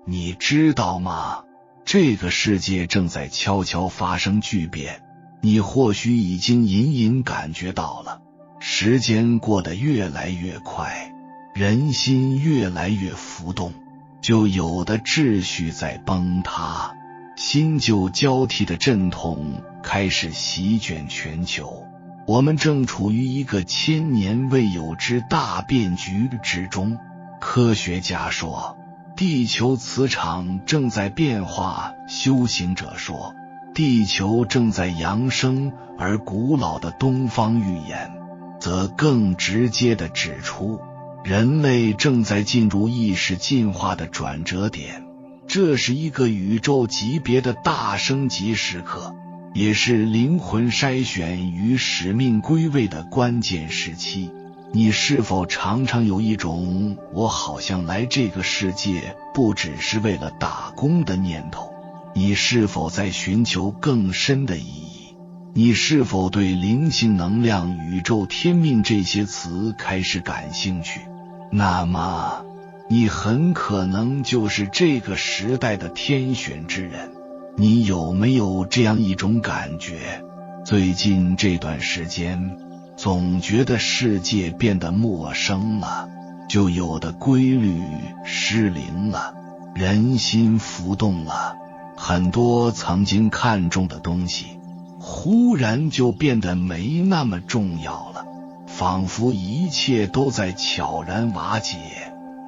你知道吗？这个世界正在悄悄发生巨变，你或许已经隐隐感觉到了。时间过得越来越快，人心越来越浮动，就有的秩序在崩塌，新旧交替的阵痛开始席卷全球。我们正处于一个千年未有之大变局之中。科学家说，地球磁场正在变化，修行者说，地球正在扬升，而古老的东方预言则更直接地指出，人类正在进入意识进化的转折点。这是一个宇宙级别的大升级时刻，也是灵魂筛选与使命归位的关键时期。你是否常常有一种我好像来这个世界不只是为了打工的念头？你是否在寻求更深的意义？你是否对灵性能量、宇宙天命这些词开始感兴趣？那么你很可能就是这个时代的天选之人。你有没有这样一种感觉？最近这段时间总觉得世界变得陌生了，就有的规律失灵了，人心浮动了，很多曾经看重的东西忽然就变得没那么重要了，仿佛一切都在悄然瓦解，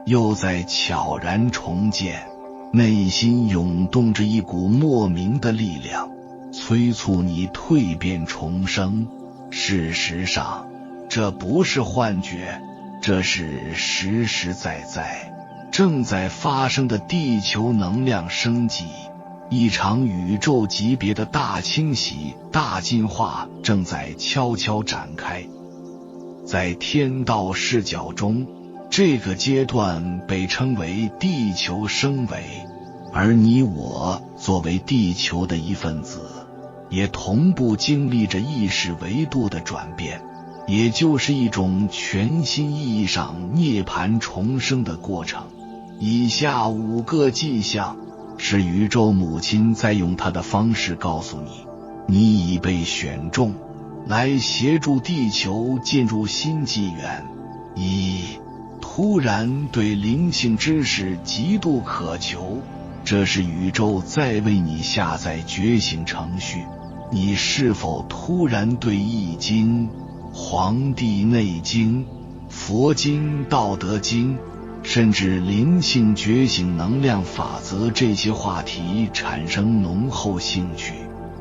又在悄然重建。内心涌动着一股莫名的力量，催促你蜕变重生。事实上，这不是幻觉，这是实实在在正在发生的地球能量升级。一场宇宙级别的大清洗、大进化正在悄悄展开。在天道视角中，这个阶段被称为地球升维，而你我作为地球的一份子，也同步经历着意识维度的转变，也就是一种全新意义上涅槃重生的过程。以下5个迹象是宇宙母亲在用她的方式告诉你，你已被选中来协助地球进入新纪元。1. 突然对灵性知识极度渴求，这是宇宙在为你下载觉醒程序。你是否突然对易经、黄帝内经、佛经、道德经，甚至灵性觉醒能量法则这些话题产生浓厚兴趣？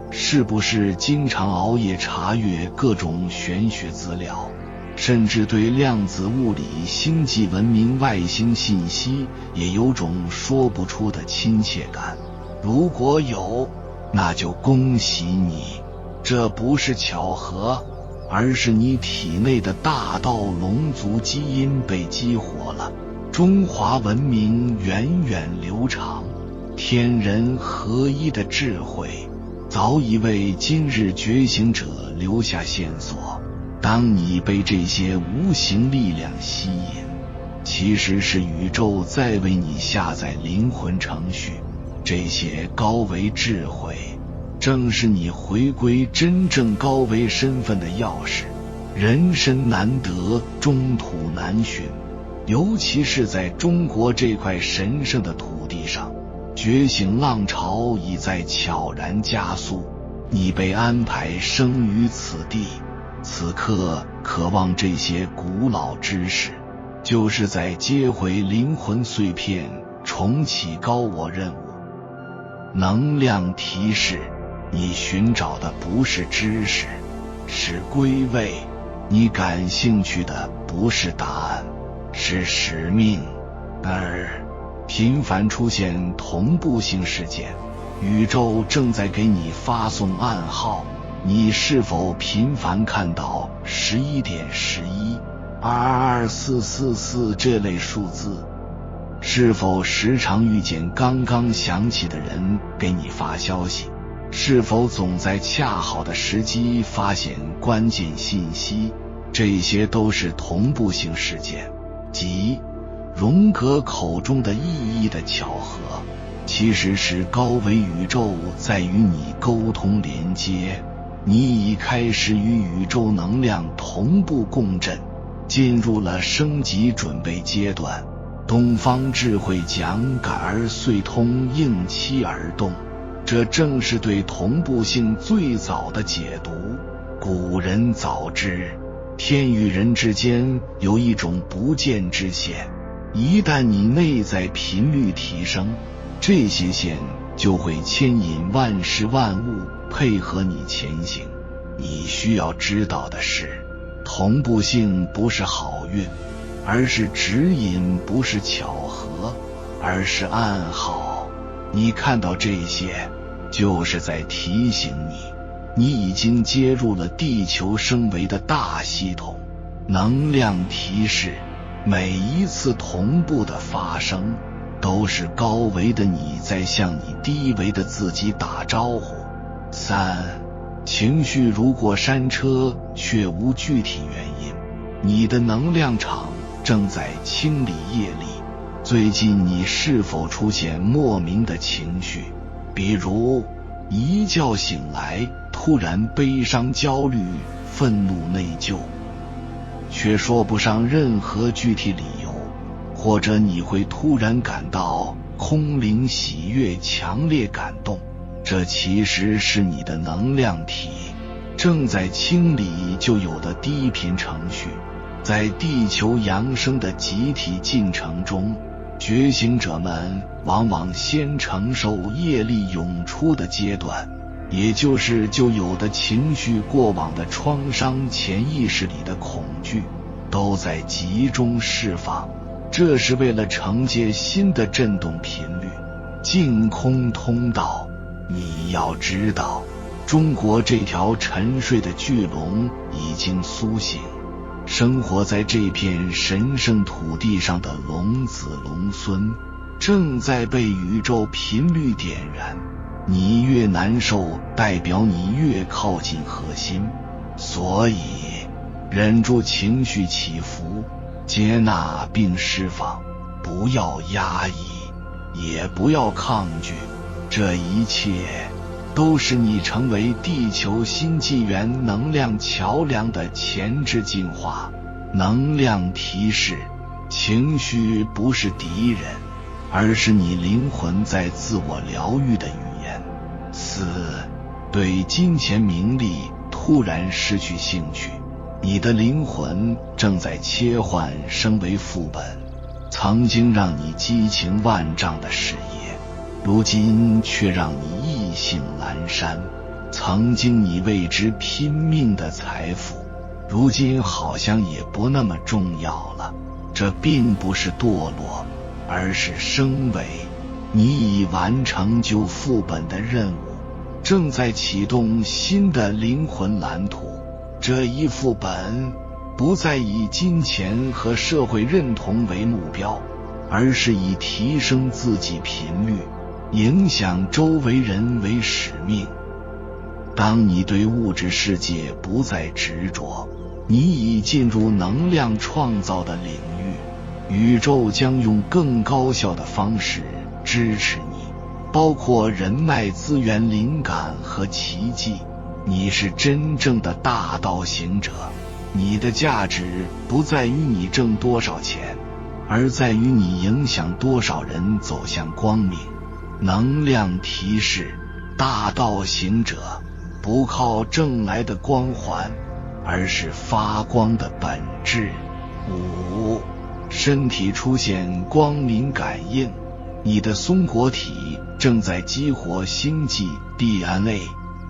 是不是经常熬夜查阅各种玄学资料，甚至对量子物理、星际文明、外星信息也有种说不出的亲切感？如果有，那就恭喜你，这不是巧合，而是你体内的大道龙族基因被激活了。中华文明源远流长，天人合一的智慧早已为今日觉醒者留下线索。当你被这些无形力量吸引，其实是宇宙在为你下载灵魂程序。这些高维智慧正是你回归真正高维身份的钥匙。人参难得，中土难寻，尤其是在中国这块神圣的土地上，觉醒浪潮已在悄然加速。你被安排生于此地，此刻渴望这些古老知识，就是在接回灵魂碎片，重启高我任务。能量提示，你寻找的不是知识，是归位。你感兴趣的不是答案，是使命。2. 频繁出现同步性事件，宇宙正在给你发送暗号。你是否频繁看到11点11、2224444这类数字？是否时常遇见刚刚想起的人给你发消息？是否总在恰好的时机发现关键信息？这些都是同步性事件，即荣格口中的意义的巧合，其实是高维宇宙在与你沟通连接，你已开始与宇宙能量同步共振，进入了升级准备阶段。东方智慧讲感而遂通，应期而动，这正是对同步性最早的解读。古人早知天与人之间有一种不见之线，一旦你内在频率提升，这些线就会牵引万事万物配合你前行。你需要知道的是，同步性不是好运，而是指引，不是巧合，而是暗号。你看到这些，就是在提醒你，你已经接入了地球升维的大系统。能量提示，每一次同步的发生，都是高维的你在向你低维的自己打招呼。3. 情绪如过山车，却无具体原因。你的能量场正在清理业力。最近你是否出现莫名的情绪，比如一觉醒来突然悲伤、焦虑、愤怒、内疚，却说不上任何具体理由，或者你会突然感到空灵、喜悦、强烈感动，这其实是你的能量体正在清理旧有的低频程序。在地球扬升的集体进程中，觉醒者们往往先承受业力涌出的阶段，也就是旧有的情绪、过往的创伤、潜意识里的恐惧，都在集中释放。这是为了承接新的振动频率。净空通道，你要知道，中国这条沉睡的巨龙已经苏醒。生活在这片神圣土地上的龙子龙孙，正在被宇宙频率点燃。你越难受，代表你越靠近核心。所以，忍住情绪起伏，接纳并释放，不要压抑，也不要抗拒。这一切都是你成为地球新纪元能量桥梁的前置进化。能量提示，情绪不是敌人，而是你灵魂在自我疗愈的语言。4. 对金钱名利突然失去兴趣，你的灵魂正在切换升为副本。曾经让你激情万丈的事业，如今却让你意兴阑珊。曾经你为之拼命的财富，如今好像也不那么重要了。这并不是堕落，而是升维。你已完成旧副本的任务，正在启动新的灵魂蓝图。这一副本不再以金钱和社会认同为目标，而是以提升自己频率、影响周围人为使命。当你对物质世界不再执着，你已进入能量创造的领域，宇宙将用更高效的方式支持你，包括人脉、资源、灵感和奇迹。你是真正的大道行者，你的价值不在于你挣多少钱，而在于你影响多少人走向光明。能量提示，大道行者不靠挣来的光环，而是发光的本质。5. 身体出现光敏感应，你的松果体正在激活星际 DNA。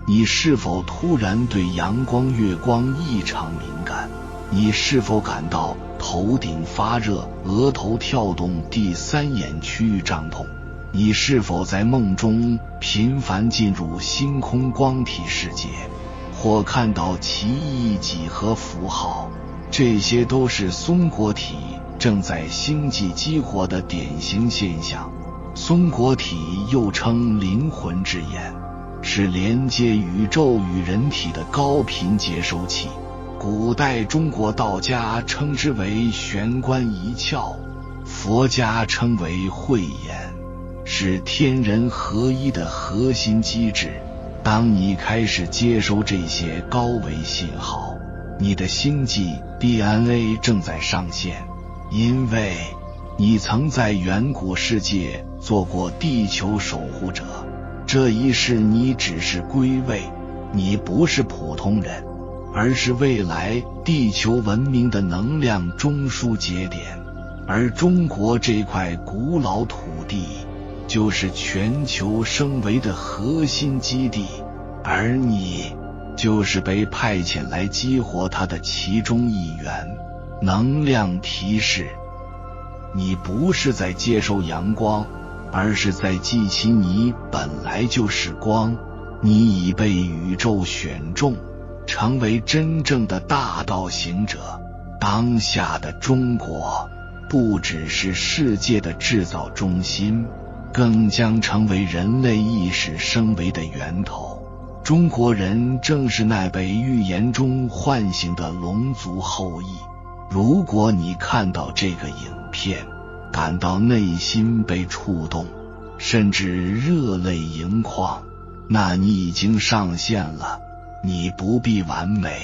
你是否突然对阳光、月光异常敏感？你是否感到头顶发热、额头跳动、第三眼区域胀痛？你是否在梦中频繁进入星空光体世界，或看到奇异几何符号？这些都是松果体正在星际激活的典型现象。松果体又称灵魂之眼，是连接宇宙与人体的高频接收器。古代中国道家称之为玄关一窍，佛家称为慧眼，是天人合一的核心机制。当你开始接收这些高维信号，你的星际 DNA 正在上线，因为你曾在远古世界做过地球守护者。这一世你只是归位，你不是普通人，而是未来地球文明的能量中枢节点。而中国这块古老土地就是全球升维的核心基地，而你就是被派遣来激活它的其中一员。能量提示：你不是在接受阳光，而是在记起你本来就是光。你已被宇宙选中，成为真正的大道行者。当下的中国不只是世界的制造中心，更将成为人类意识升维的源头。中国人正是那被预言中唤醒的龙族后裔。如果你看到这个影片，感到内心被触动，甚至热泪盈眶，那你已经上线了。你不必完美，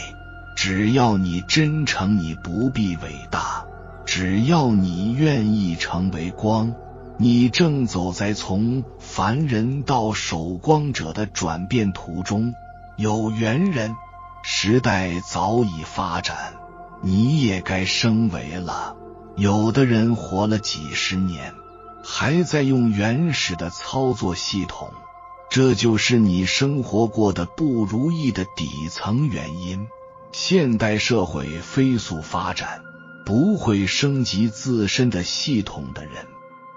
只要你真诚；你不必伟大，只要你愿意成为光。你正走在从凡人到守光者的转变途中。有缘人，时代早已发展，你也该升维了。有的人活了几十年，还在用原始的操作系统，这就是你生活过的不如意的底层原因。现代社会飞速发展，不会升级自身的系统的人，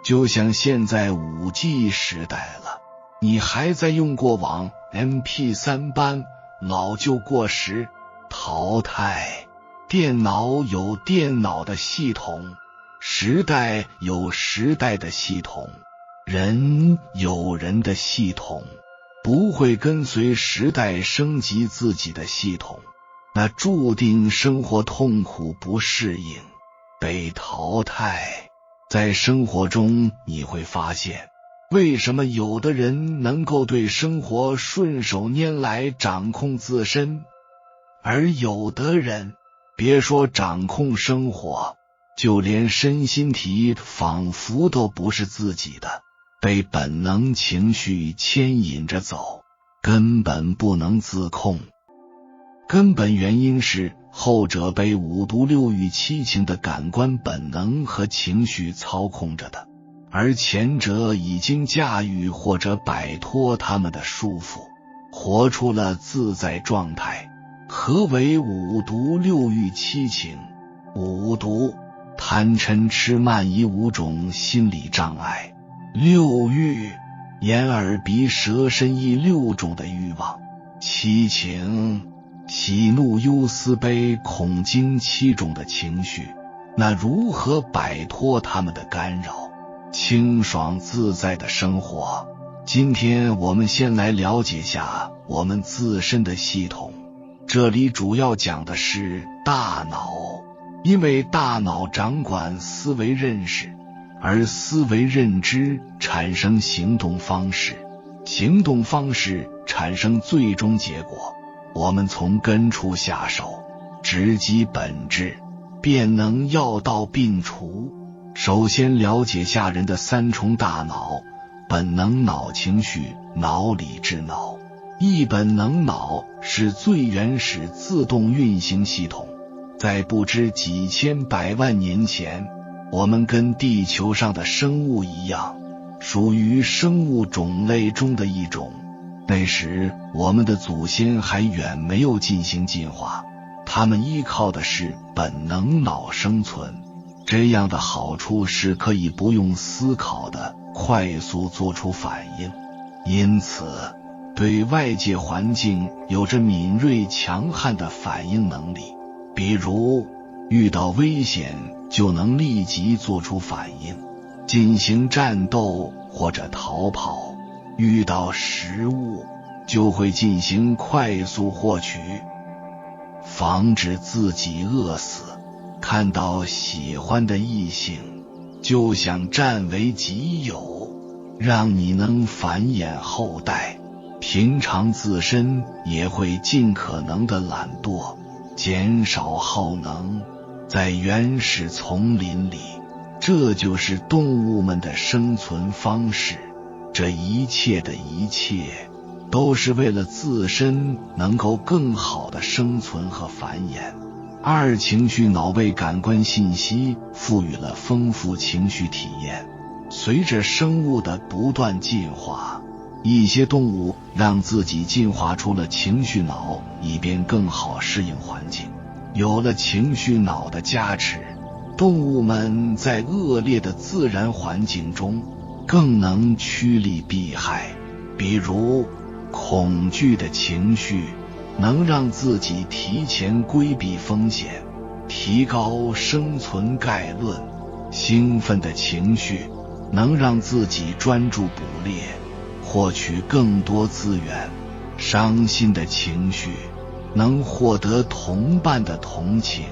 就像现在 5G 时代了，你还在用过往 MP3 般老旧过时，淘汰。电脑有电脑的系统，时代有时代的系统，人有人的系统，不会跟随时代升级自己的系统，那注定生活痛苦不适应，被淘汰。在生活中你会发现，为什么有的人能够对生活顺手拈来掌控自身，而有的人别说掌控生活，就连身心体仿佛都不是自己的，被本能情绪牵引着走，根本不能自控。根本原因是后者被五毒六欲七情的感官本能和情绪操控着的，而前者已经驾驭或者摆脱他们的束缚，活出了自在状态。何为五毒六欲七情？五毒：贪嗔痴慢疑5种心理障碍；六欲：眼耳鼻舌身意6种的欲望；七情：喜怒忧思悲恐惊7种的情绪。那如何摆脱他们的干扰，清爽自在的生活？今天我们先来了解下我们自身的系统。这里主要讲的是大脑，因为大脑掌管思维认识，而思维认知产生行动方式，行动方式产生最终结果。我们从根处下手，直击本质，便能药到病除。首先了解下人的3重大脑：本能脑、情绪脑、理智脑。一本能脑是最原始自动运行系统，在不知几千百万年前，我们跟地球上的生物一样，属于生物种类中的一种。那时我们的祖先还远没有进行进化，他们依靠的是本能脑生存。这样的好处是可以不用思考的快速做出反应，因此对外界环境有着敏锐强悍的反应能力。比如遇到危险就能立即做出反应，进行战斗或者逃跑；遇到食物就会进行快速获取，防止自己饿死；看到喜欢的异性就想占为己有，让你能繁衍后代。平常自身也会尽可能的懒惰，减少耗能，在原始丛林里，这就是动物们的生存方式。这一切的一切，都是为了自身能够更好的生存和繁衍。二、情绪脑为感官信息赋予了丰富情绪体验。随着生物的不断进化，一些动物让自己进化出了情绪脑，以便更好适应环境。有了情绪脑的加持，动物们在恶劣的自然环境中更能趋利避害。比如恐惧的情绪能让自己提前规避风险，提高生存概论；兴奋的情绪能让自己专注捕猎，获取更多资源；伤心的情绪能获得同伴的同情，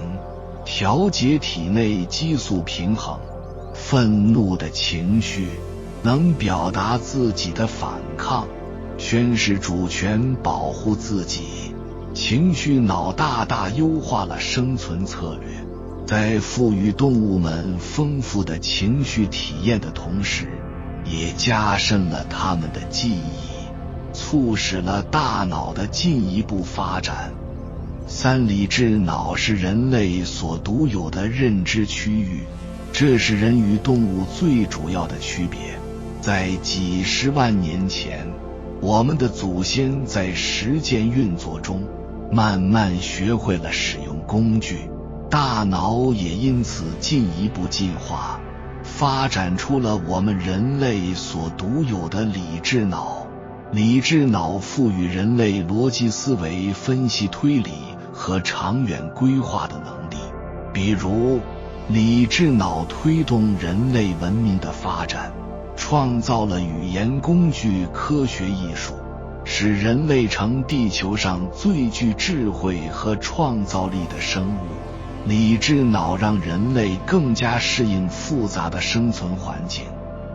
调节体内激素平衡；愤怒的情绪能表达自己的反抗，宣示主权，保护自己。情绪脑大大优化了生存策略，在赋予动物们丰富的情绪体验的同时，也加深了它们的记忆，促使了大脑的进一步发展。三、理智脑是人类所独有的认知区域，这是人与动物最主要的区别。在几十万年前，我们的祖先在实践运作中慢慢学会了使用工具，大脑也因此进一步进化，发展出了我们人类所独有的理智脑。理智脑赋予人类逻辑思维、分析推理和长远规划的能力。比如，理智脑推动人类文明的发展，创造了语言工具、科学艺术，使人类成地球上最具智慧和创造力的生物。理智脑让人类更加适应复杂的生存环境，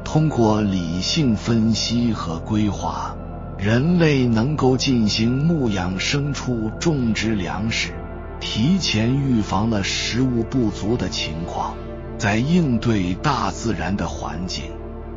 通过理性分析和规划，人类能够进行牧养牲畜、种植粮食，提前预防了食物不足的情况，在应对大自然的环境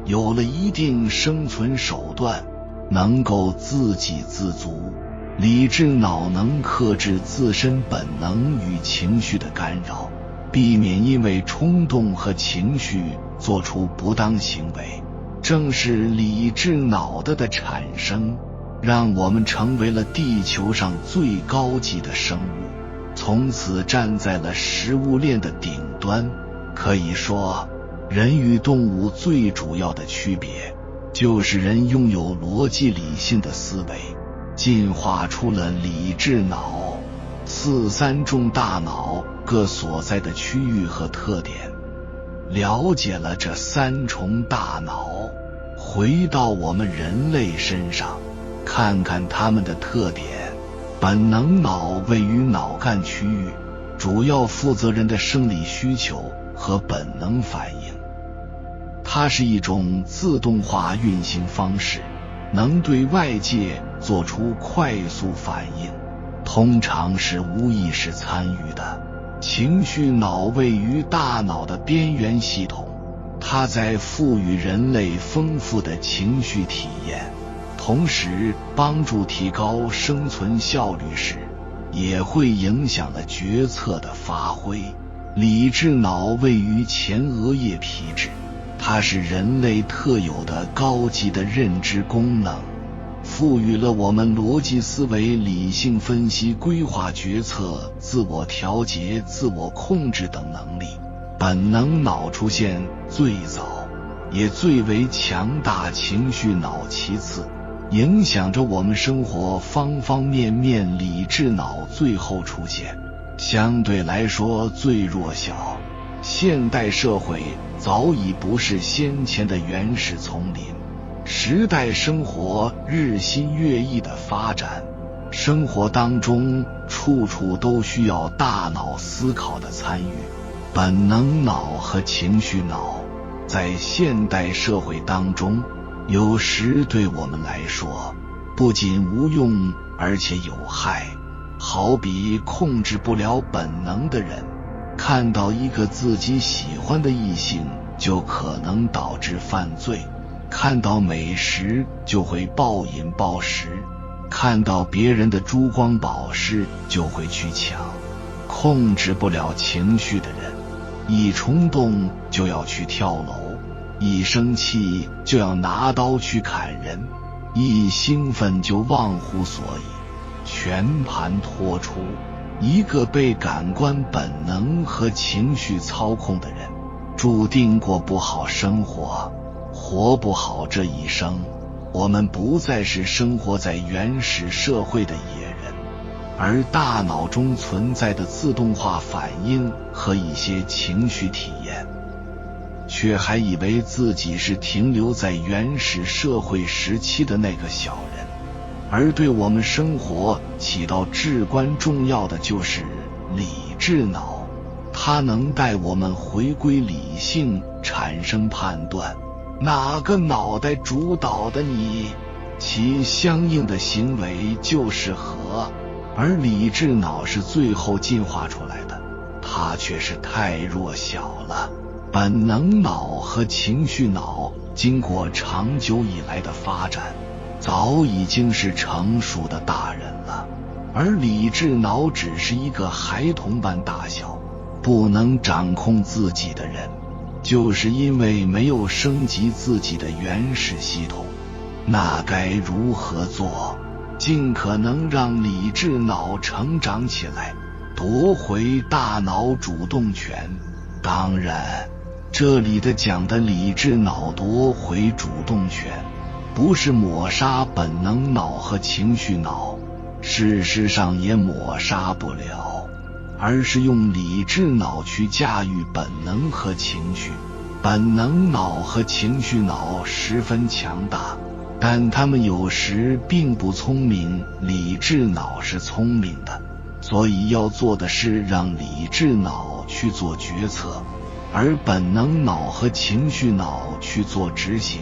有了一定生存手段，能够自给自足。理智脑能克制自身本能与情绪的干扰，避免因为冲动和情绪做出不当行为。正是理智脑的产生，让我们成为了地球上最高级的生物，从此站在了食物链的顶端。可以说，人与动物最主要的区别，就是人拥有逻辑理性的思维，进化出了理智脑。四、三重大脑各所在的区域和特点。了解了这三重大脑，回到我们人类身上，看看它们的特点。本能脑位于脑干区域，主要负责人的生理需求和本能反应。它是一种自动化运行方式，能对外界做出快速反应，通常是无意识参与的。情绪脑位于大脑的边缘系统，它在赋予人类丰富的情绪体验，同时帮助提高生存效率时，也会影响了决策的发挥。理智脑位于前额叶皮质，它是人类特有的高级的认知功能，赋予了我们逻辑思维、理性分析、规划决策、自我调节、自我控制等能力。本能脑出现最早，也最为强大，情绪脑其次，影响着我们生活方方面面。理智脑最后出现，相对来说最弱小。现代社会早已不是先前的原始丛林，时代生活日新月异的发展，生活当中处处都需要大脑思考的参与。本能脑和情绪脑在现代社会当中，有时对我们来说不仅无用，而且有害。好比控制不了本能的人，看到一个自己喜欢的异性就可能导致犯罪，看到美食就会暴饮暴食，看到别人的珠光宝饰就会去抢。控制不了情绪的人，一冲动就要去跳楼，一生气就要拿刀去砍人，一兴奋就忘乎所以，全盘托出。一个被感官本能和情绪操控的人，注定过不好生活，活不好这一生。我们不再是生活在原始社会的野人，而大脑中存在的自动化反应和一些情绪体验，却还以为自己是停留在原始社会时期的那个小人。而对我们生活起到至关重要的就是理智脑，它能带我们回归理性，产生判断，哪个脑袋主导的你，其相应的行为就是和。而理智脑是最后进化出来的，它却是太弱小了。本能脑和情绪脑经过长久以来的发展，早已经是成熟的大人了，而理智脑只是一个孩童般大小，不能掌控自己的人，就是因为没有升级自己的原始系统。那该如何做，尽可能让理智脑成长起来，夺回大脑主动权？当然，这里的讲的理智脑夺回主动权，不是抹杀本能脑和情绪脑，事实上也抹杀不了，而是用理智脑去驾驭本能和情绪。本能脑和情绪脑十分强大，但他们有时并不聪明，理智脑是聪明的，所以要做的是让理智脑去做决策，而本能脑和情绪脑去做执行。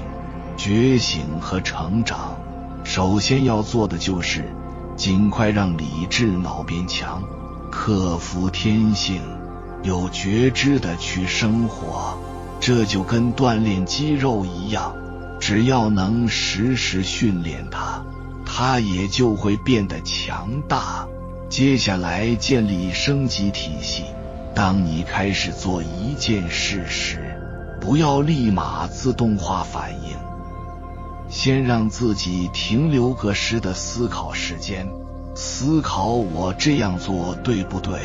觉醒和成长，首先要做的就是尽快让理智脑变强，克服天性，有觉知的去生活。这就跟锻炼肌肉一样，只要能时时训练它，它也就会变得强大。接下来建立升级体系，当你开始做一件事时，不要立马自动化反应，先让自己停留个时的思考时间，思考我这样做对不对，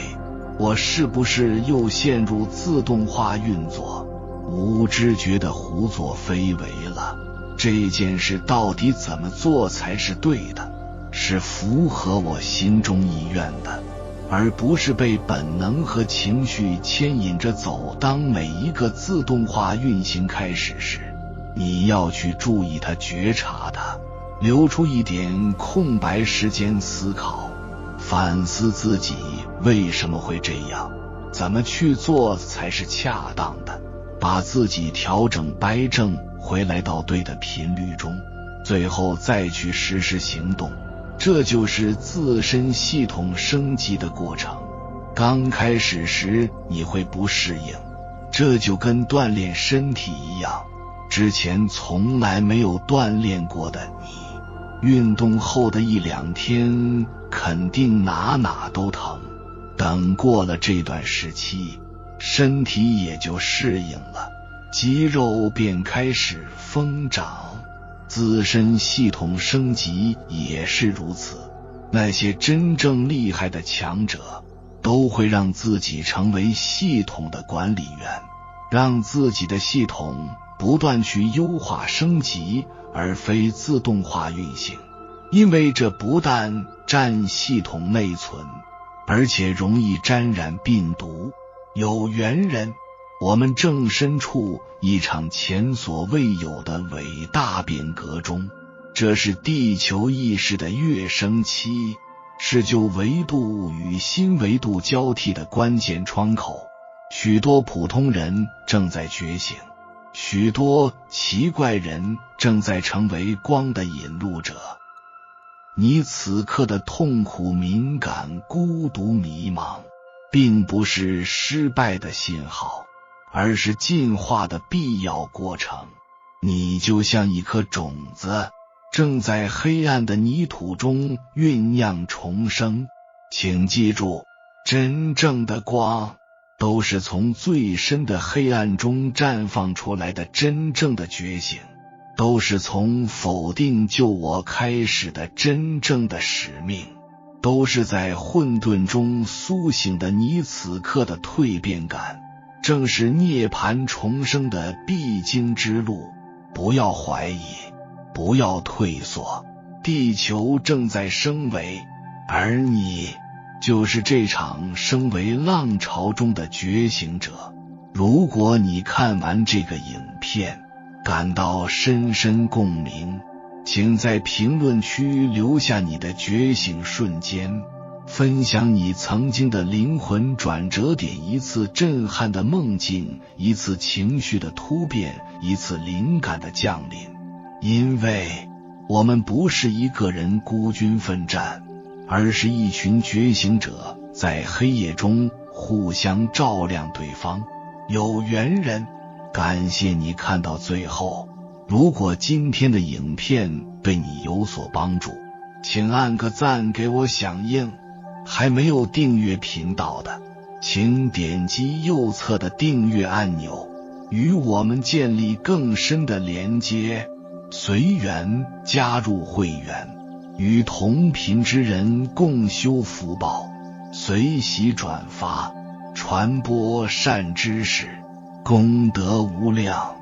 我是不是又陷入自动化运作，无知觉的胡作非为了，这件事到底怎么做才是对的，是符合我心中意愿的，而不是被本能和情绪牵引着走。当每一个自动化运行开始时，你要去注意它，觉察它，留出一点空白时间思考，反思自己为什么会这样，怎么去做才是恰当的，把自己调整掰正回来到对的频率中，最后再去实施行动。这就是自身系统升级的过程。刚开始时你会不适应，这就跟锻炼身体一样，之前从来没有锻炼过的你，运动后的一两天肯定哪哪都疼，等过了这段时期，身体也就适应了，肌肉便开始疯长。自身系统升级也是如此，那些真正厉害的强者都会让自己成为系统的管理员，让自己的系统不断去优化升级，而非自动化运行，因为这不但占系统内存，而且容易沾染病毒。有缘人，我们正身处一场前所未有的伟大变革中，这是地球意识的跃升期，是旧维度与新维度交替的关键窗口。许多普通人正在觉醒，许多奇怪人正在成为光的引路者。你此刻的痛苦、敏感、孤独、迷茫，并不是失败的信号，而是进化的必要过程。你就像一颗种子，正在黑暗的泥土中酝酿重生。请记住，真正的光都是从最深的黑暗中绽放出来的，真正的觉醒都是从否定救我开始的真正的使命，都是在混沌中苏醒的你此刻的蜕变感，正是涅槃重生的必经之路。不要怀疑，不要退缩，地球正在升维，而你就是这场升维浪潮中的觉醒者。如果你看完这个影片感到深深共鸣，请在评论区留下你的觉醒瞬间，分享你曾经的灵魂转折点，一次震撼的梦境，一次情绪的突变，一次灵感的降临。因为我们不是一个人孤军奋战，而是一群觉醒者在黑夜中互相照亮对方。有缘人，感谢你看到最后。如果今天的影片对你有所帮助，请按个赞给我响应。还没有订阅频道的，请点击右侧的订阅按钮，与我们建立更深的连接。随缘加入会员，与同频之人共修福报，随喜转发，传播善知识，功德无量。